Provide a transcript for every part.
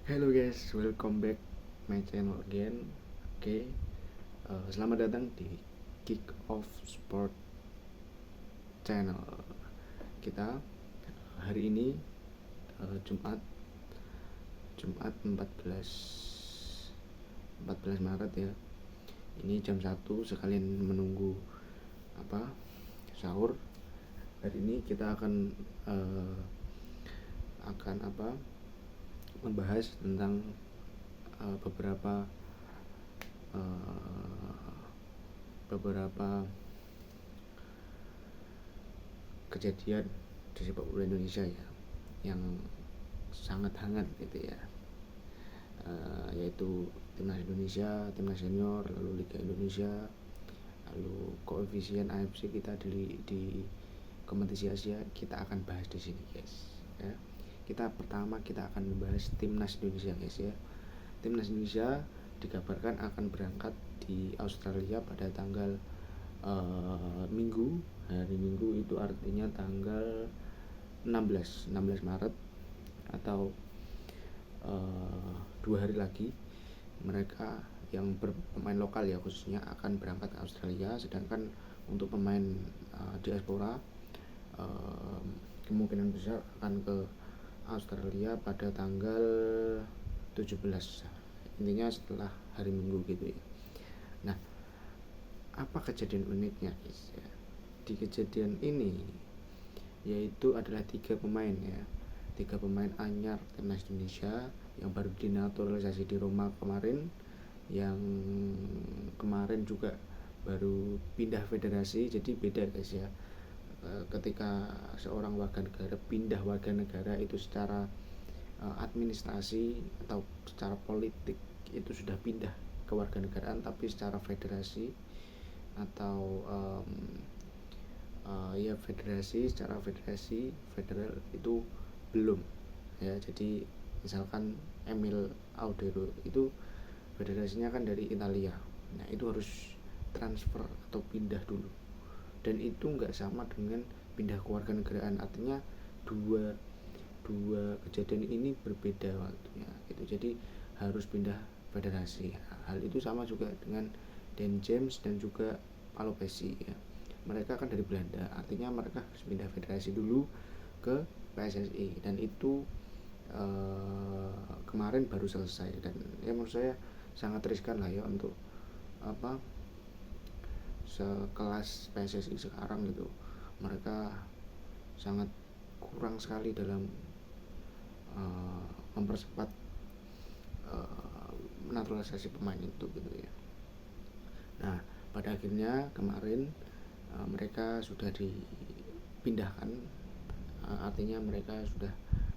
Hello guys, welcome back my channel again. Oke, selamat datang di Kick Off Sport Channel. Kita hari ini Jumat 14 Maret ya. Ini jam 1 sekalian menunggu sahur. Hari ini kita akan membahas tentang beberapa kejadian di sepak bola Indonesia ya, yang sangat hangat gitu ya, yaitu timnas Indonesia, timnas senior, lalu Liga Indonesia, lalu koefisien AFC kita di kompetisi Asia. Kita akan bahas di sini guys ya. Pertama kita akan membahas timnas Indonesia guys ya. Timnas Indonesia dikabarkan akan berangkat di Australia pada tanggal hari Minggu, itu artinya tanggal 16 Maret, atau 2 hari lagi. Mereka yang berpemain lokal ya khususnya akan berangkat ke Australia, sedangkan untuk pemain diaspora kemungkinan besar akan ke Australia pada tanggal 17, intinya setelah hari Minggu gitu ya. Nah, apa kejadian uniknya guys ya? Di kejadian ini yaitu adalah 3 pemain anyar timnas Indonesia yang baru dinaturalisasi di Roma kemarin, yang kemarin juga baru pindah federasi. Jadi beda guys ya, ketika seorang warga negara pindah warga negara itu secara administrasi atau secara politik itu sudah pindah ke warga negaraan, tapi secara federasi atau secara federasi federal itu belum ya. Jadi misalkan Emil Audero itu federasinya kan dari Italia, nah itu harus transfer atau pindah dulu, dan itu nggak sama dengan pindah kewarganegaraan. Artinya dua kejadian ini berbeda waktunya gitu. Jadi harus pindah federasi. Hal itu sama juga dengan Dan James dan juga Paolo Pessi ya. Mereka kan dari Belanda, artinya mereka harus pindah federasi dulu ke PSSI, dan itu kemarin baru selesai. Dan ya menurut saya sangat riskan lah ya untuk sekelas PSSI sekarang gitu. Mereka sangat kurang sekali dalam mempercepat naturalisasi pemain itu gitu ya. Nah, pada akhirnya kemarin mereka sudah dipindahkan, artinya mereka sudah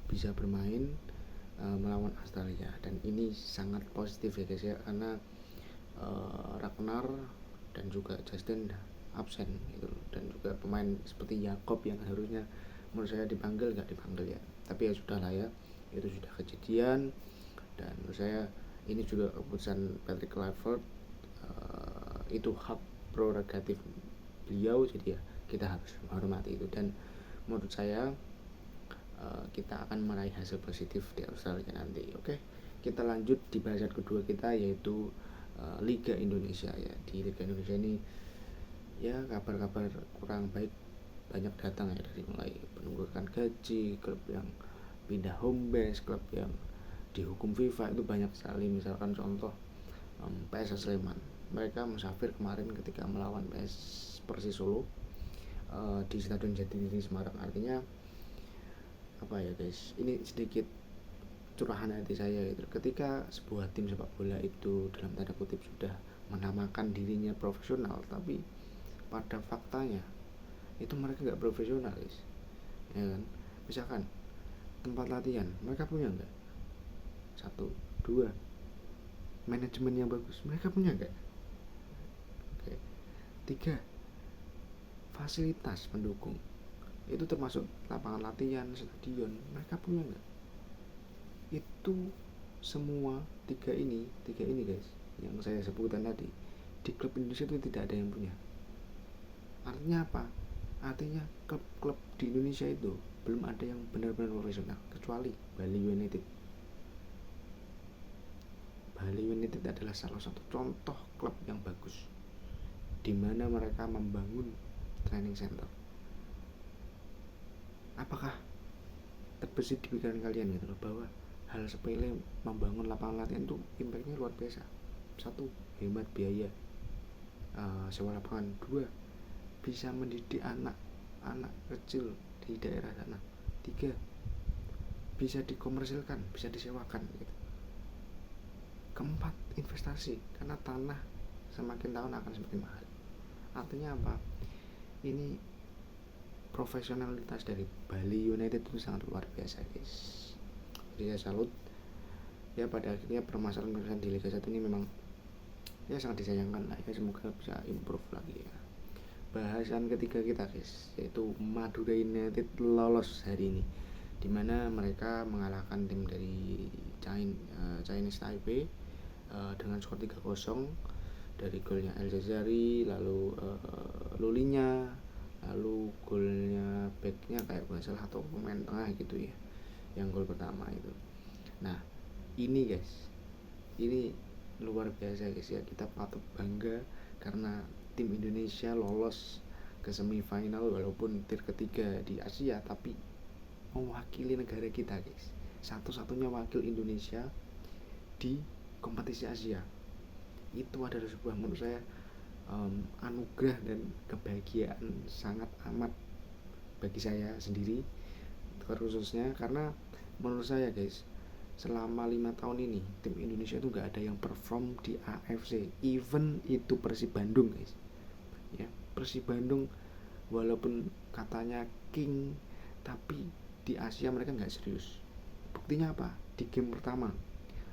bisa bermain melawan Australia, dan ini sangat positif ya guys ya, karena Ragnar dan juga Justin absen gitu, dan juga pemain seperti Jakob yang harusnya menurut saya dipanggil nggak dipanggil ya. Tapi ya sudah lah ya, itu sudah kejadian. Dan menurut saya ini juga keputusan Patrick Kluivert, itu hak prerogatif beliau, jadi ya kita harus menghormati itu. Dan menurut saya kita akan meraih hasil positif di Australia nanti. Oke, kita lanjut di bahasan kedua kita, yaitu Liga Indonesia ya. Di Liga Indonesia ini ya kabar-kabar kurang baik banyak datang ya, dari mulai penunggakan gaji, klub yang pindah home base, klub yang dihukum FIFA itu banyak sekali. Misalkan contoh PSS Sleman, mereka musafir kemarin ketika melawan Persis Solo di Stadion Jatidiri Semarang. Artinya apa ya guys, ini sedikit curahan hati saya gitu. Ketika sebuah tim sepak bola itu dalam tanda kutip sudah menamakan dirinya profesional, tapi pada faktanya itu mereka nggak profesional guys ya kan. Misalkan tempat latihan mereka punya nggak? 1, 2, manajemen yang bagus mereka punya nggak? Oke. 3, fasilitas pendukung itu termasuk lapangan latihan, stadion, mereka punya nggak? Itu semua tiga ini guys yang saya sebutkan tadi, di klub Indonesia itu tidak ada yang punya. Artinya apa? Artinya klub-klub di Indonesia itu belum ada yang benar-benar profesional, kecuali Bali United. United adalah salah satu contoh klub yang bagus, di mana mereka membangun training center. Apakah terbesit di pikiran kalian gitu loh, bahwa hal sepele membangun lapangan latihan itu impactnya luar biasa. 1, hemat biaya sewa lapangan. 2, bisa mendidik anak kecil di daerah sana. 3, bisa dikomersilkan, bisa disewakan gitu. 4, investasi, karena tanah semakin tahun akan semakin mahal. Artinya apa? Ini profesionalitas dari Bali United itu sangat luar biasa, guys. Jadi saya salut. Ya pada akhirnya permasalahan di Liga 1 ini memang ya sangat disayangkan lah ya, semoga bisa improve lagi ya. Bahasan ketiga kita, guys, yaitu Madura United lolos hari ini, dimana mereka mengalahkan tim dari Chinese Taipei dengan skor 3-0 dari golnya El Jazari, lalu Lulinya, lalu golnya backnya kayak gue salah satu pemain tengah gitu ya, yang gol pertama itu. Nah ini guys, ini luar biasa guys ya, kita patut bangga karena tim Indonesia lolos ke semifinal walaupun tier ketiga di Asia, tapi mewakili negara kita guys, satu-satunya wakil Indonesia di kompetisi Asia. Itu adalah sebuah, menurut saya, anugerah dan kebahagiaan sangat amat bagi saya sendiri khususnya, karena menurut saya guys, selama 5 tahun ini tim Indonesia itu gak ada yang perform di AFC, even itu Persib Bandung guys ya. Persib Bandung walaupun katanya king, tapi di Asia mereka gak serius. Buktinya apa? Di game pertama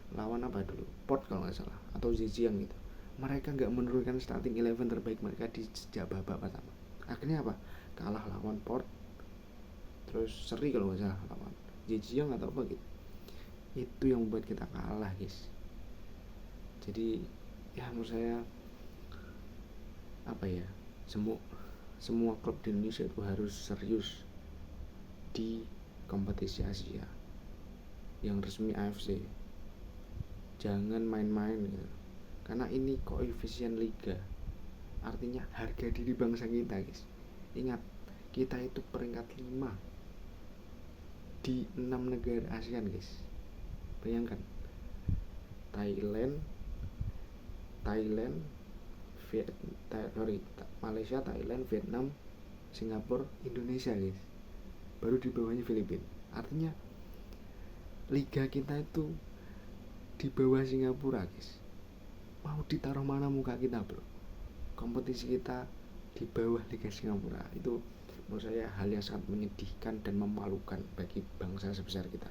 lawan apa dulu, Port kalau nggak salah, atau Zhejiang gitu, mereka nggak menurunkan starting 11 terbaik mereka di sejak babak pertama. Akhirnya apa? Kalah lawan Port, terus seri kalau nggak salah lawan Zhejiang atau apa gitu. Itu yang membuat kita kalah guys. Jadi ya menurut saya apa ya, semua klub di Indonesia itu harus serius di kompetisi Asia yang resmi AFC. Jangan main-main gitu. Karena ini koefisien liga, artinya harga diri bangsa kita guys. Ingat, kita itu peringkat 5 di 6 negara ASEAN guys. Bayangkan, Malaysia, Thailand, Vietnam, Singapura, Indonesia guys, baru di bawahnya Filipina. Artinya liga kita itu di bawah Singapura guys. Mau ditaruh mana muka kita bro? Kompetisi kita di bawah Liga Singapura. Itu menurut saya hal yang sangat menyedihkan dan memalukan bagi bangsa sebesar kita.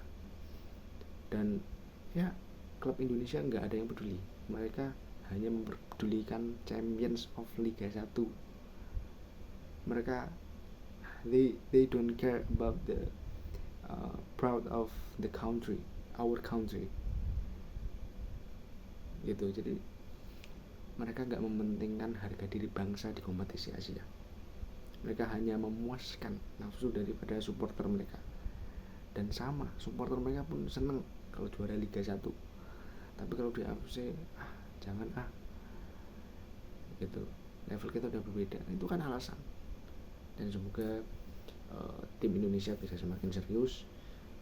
Dan ya, klub Indonesia nggak ada yang peduli. Mereka hanya memperdulikan Champions of Liga 1. Mereka they don't care about the proud of the country, our country gitu. Jadi mereka nggak mementingkan harga diri bangsa di kompetisi Asia. Mereka hanya memuaskan nafsu daripada supporter mereka. Dan sama, supporter mereka pun seneng kalau juara Liga 1. Tapi kalau di AFC, jangan gitu. Level kita udah berbeda. Itu kan alasan. Dan semoga tim Indonesia bisa semakin serius.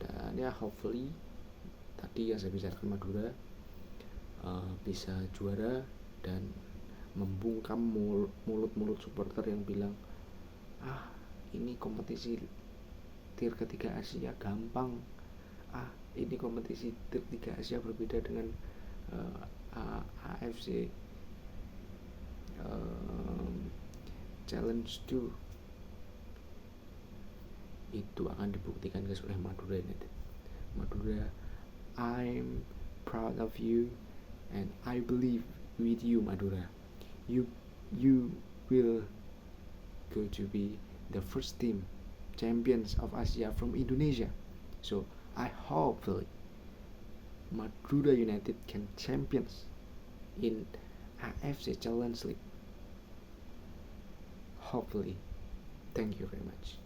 Dan ya hopefully tadi yang saya bicarakan Madura bisa juara dan membungkam mulut-mulut supporter yang bilang ini kompetisi tier ketiga Asia gampang, ini kompetisi tier 3 Asia berbeda dengan AFC Challenge 2. Itu akan dibuktikan guys oleh Madura United. Madura, I'm proud of you and I believe with you Madura. You will go to be the first team champions of Asia from Indonesia. So I hope Madura United can champions in AFC Challenge League. Hopefully. Thank you very much.